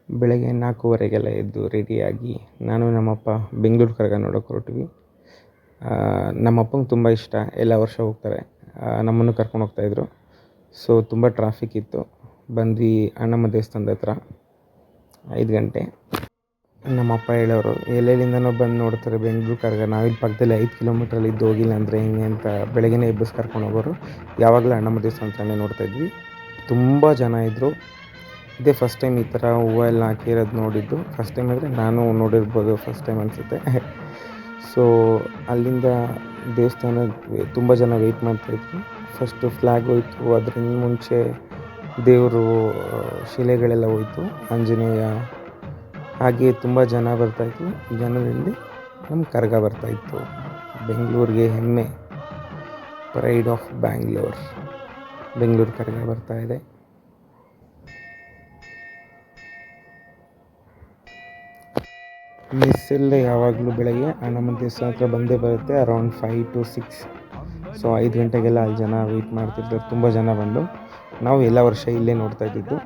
ಬೆಳಗ್ಗೆ 4:15ಗೆಲ್ಲ ಎದ್ದು ರೆಡಿಯಾಗಿ ನಾನು ನಮ್ಮಪ್ಪ ಬೆಂಗಳೂರು ಕರಗ ನೋಡೋಕೆ ಹೊರಟ್ವಿ. ನಮ್ಮಪ್ಪಂಗೆ ತುಂಬ ಇಷ್ಟ, ಎಲ್ಲ ವರ್ಷ ಹೋಗ್ತಾರೆ. ನಮ್ಮನ್ನು ಕರ್ಕೊಂಡು ಹೋಗ್ತಾಯಿದ್ರು. ಸೊ ತುಂಬ ಟ್ರಾಫಿಕ್ ಇತ್ತು. ಬಂದ್ವಿ ಅಣ್ಣಮ್ಮ ದೇವಸ್ಥಾನದ ಹತ್ರ 5 ಗಂಟೆ. ನಮ್ಮಪ್ಪ ಹೇಳೋರು, ಎಲ್ಲೆಲ್ಲಿಂದನೋ ಬಂದು ನೋಡ್ತಾರೆ ಬೆಂಗಳೂರು ಕರಗ, ನಾವಿಲ್ಲಿ ಪಕ್ಕದಲ್ಲಿ 5 ಕಿಲೋಮೀಟ್ರಲ್ಲಿ ಇದ್ದು ಹೋಗಿಲ್ಲ ಅಂದರೆ ಹೆಂಗೆ ಅಂತ ಬೆಳಗ್ಗೆನೇ ಎಬ್ಬಿಸಿ ಕರ್ಕೊಂಡು ಹೋಗೋರು. ಯಾವಾಗಲೂ ಅಣ್ಣಮ್ಮ ದೇವಸ್ಥಾನ ಹತ್ರನೇ ನೋಡ್ತಾಯಿದ್ವಿ. ತುಂಬ ಜನ ಇದ್ದರು. ಇದೇ ಫಸ್ಟ್ ಟೈಮ್ ಈ ಥರ ಹೂವು ಎಲ್ಲ ಹಾಕಿರೋದು ನೋಡಿದ್ದು. ಫಸ್ಟ್ ಟೈಮ್ ಅಂದರೆ ನಾನು ನೋಡಿರ್ಬೋದು, ಫಸ್ಟ್ ಟೈಮ್ ಅನಿಸುತ್ತೆ. ಸೊ ಅಲ್ಲಿಂದ ದೇವಸ್ಥಾನ ತುಂಬ ಜನ ವೆಯ್ಟ್ ಮಾಡ್ತಾಯಿದ್ರು. ಫಸ್ಟು ಫ್ಲ್ಯಾಗ್ ಹೋಯ್ತು, ಅದರಿಂದ ಮುಂಚೆ ದೇವರು ಶಿಲೆಗಳೆಲ್ಲ ಹೋಯ್ತು, ಆಂಜನೇಯ. ಹಾಗೆ ತುಂಬ ಜನ ಬರ್ತಾಯಿತ್ತು. ಜನರಲ್ಲಿ ನಮ್ಮ ಕರಗ ಬರ್ತಾಯಿತ್ತು. ಬೆಂಗಳೂರಿಗೆ ಹೆಮ್ಮೆ, ಪ್ರೈಡ್ ಆಫ್ ಬ್ಯಾಂಗ್ಳೂರ್, ಬೆಂಗಳೂರು ಕರಗ ಬರ್ತಾಯಿದೆ. ಮಿಸ್ಸಲ್ಲೇ ಯಾವಾಗಲೂ ಬೆಳಗ್ಗೆ ಅಣ್ಣಮ್ಮ ದೇವಸ್ಥಾನ ಹತ್ರ ಬಂದೇ ಬರುತ್ತೆ, ಅರೌಂಡ್ 5 to 6. ಸೊ 5 ಗಂಟೆಗೆಲ್ಲ ಅಲ್ಲಿ ಜನ ವೆಯ್ಟ್ ಮಾಡ್ತಿರ್ತಾರೆ. ತುಂಬ ಜನ ಬಂದು ನಾವು ಎಲ್ಲ ವರ್ಷ ಇಲ್ಲೇ ನೋಡ್ತಾ ಇದ್ದಿದ್ದು.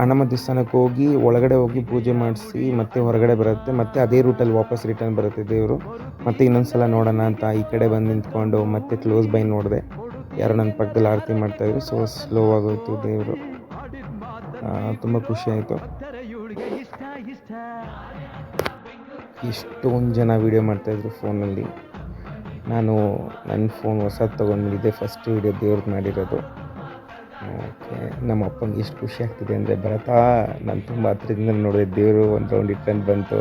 ಅಣ್ಣಮ್ಮ ದೇವಸ್ಥಾನಕ್ಕೆ ಹೋಗಿ ಒಳಗಡೆ ಹೋಗಿ ಪೂಜೆ ಮಾಡಿಸಿ ಮತ್ತೆ ಹೊರಗಡೆ ಬರುತ್ತೆ. ಮತ್ತು ಅದೇ ರೂಟಲ್ಲಿ ವಾಪಸ್ ರಿಟರ್ನ್ ಬರುತ್ತೆ ದೇವರು. ಮತ್ತು ಇನ್ನೊಂದು ಸಲ ನೋಡೋಣ ಅಂತ ಈ ಕಡೆ ಬಂದು ನಿಂತ್ಕೊಂಡು ಮತ್ತೆ ಕ್ಲೋಸ್ ಬೈ ನೋಡಿದೆ. ಯಾರೋ ನನ್ನ ಪಕ್ಕದಲ್ಲಿ ಆರತಿ ಮಾಡ್ತಾಯಿದ್ರು. ಸೊ ಸ್ಲೋ ಆಗೋಯ್ತು ದೇವರು. ತುಂಬ ಖುಷಿಯಾಯಿತು. ಎಷ್ಟೊಂದು ಜನ ವೀಡಿಯೋ ಮಾಡ್ತಾಯಿದ್ರು ಫೋನಲ್ಲಿ. ನಾನು ನನ್ನ ಫೋನ್ ಹೊಸದು ತೊಗೊಂಡಿದ್ದೆ, ಫಸ್ಟ್ ವೀಡಿಯೋ ದೇವ್ರದ್ದು ಮಾಡಿರೋದು. ಓಕೆ, ನಮ್ಮ ಅಪ್ಪಂಗೆ ಎಷ್ಟು ಖುಷಿ ಆಗ್ತಿದೆ ಅಂದರೆ, ಭರತ ನಾನು ತುಂಬ ಹತ್ರದಿಂದ ನೋಡಿದೆ, ದೇವರು ಒಂದು ರೌಂಡ್ ಇಟ್ಕೊಂಡು ಬಂತು.